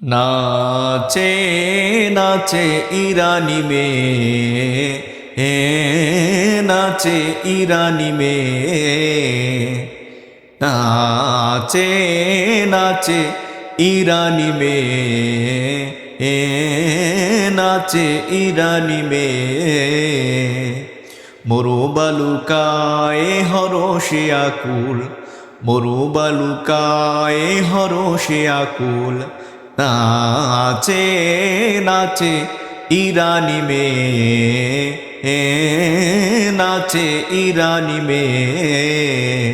নাচে নাচে ইরানি মেয়ে, নাচে ইরানি মেয়ে, নাচে নাচে ইরানি মেয়ে, নাচে ইরানি মেয়ে। মরু বালুকায় হরষে আকুল, মরু বালুকায় হরষে আকুল, নাচে নাচে ইরানি মেয়ে, নাচে ইরানি মেয়ে।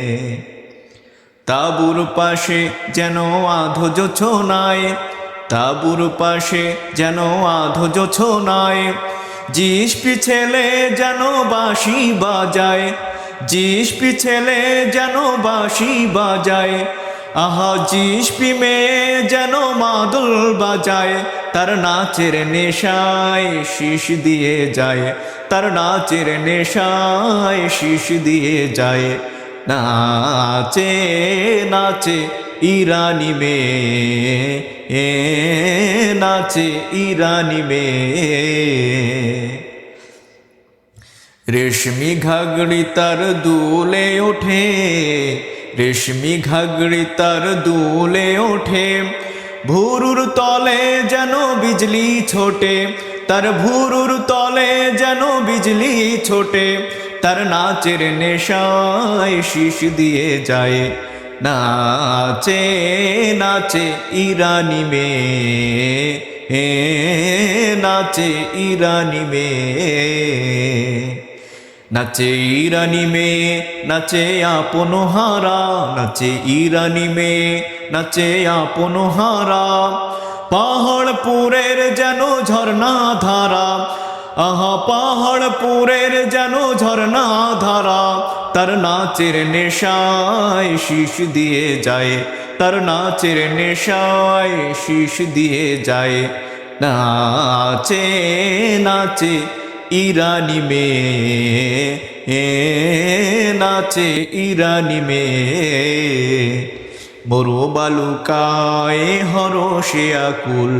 তাবুর পাশে যেন আধো জোছনায়, তাবুর পাশে যেন আধো জোছনায়, জিসপি ছেলে যেন বাঁশি বাজায়, জিসপি ছেলে যেন বাঁশি বাজায়। আহা জিসপি মেয়ে যেন মাদল বাজায়, তার নাচের নেশায় শীষ দিয়ে যায়, তার নাচের নেশায় শীষ দিয়ে যায়। নাচে নাচে ইরানি মেয়ে, নাচে ইরানি মেয়ে। রেশমি ঘাগড়ি তার দুলে ওঠে, রেশমি ঘাগড়ি তার দুলে ওঠে, ভুরুর তলে যেন বিজলি ছোটে, তার ভুরুর তলে যেন বিজলি ছোটে। তার নাচের নেশায় শীষ দিয়ে যায়, নাচে নাচে ইরানি মেয়ে, নাচে ইরানি মেয়ে। নাচে ইরানি মেয়ে, নাচে আপন হারা, নাচে ইরানি মেয়ে, নাচে আপন হারা। পাহাড়পুরের যেন ঝর্ণা ধারা, আহা পাহাড়পুরের যেন ঝর্ণা ধারা। তার নাচের নেশায় শীষ দিয়ে যায়, তার নাচের নেশায় শীষ দিয়ে যায়। নাচে নাচে ইরানি মেয়ে, নাচে ইরানি মেয়ে। মরু বালুকায় হরষে আকুল,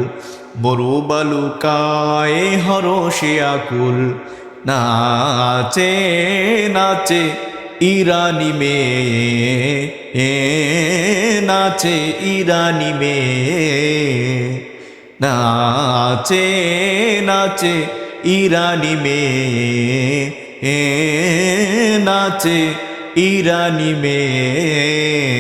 মরু বালুকায় হরষে আকুল, নাচে নাচে ইরানি মেয়ে, নাচে ইরানি মেয়ে। নাচে নাচে ইরানি মেয়ে, নাচে ইরানি মেয়ে।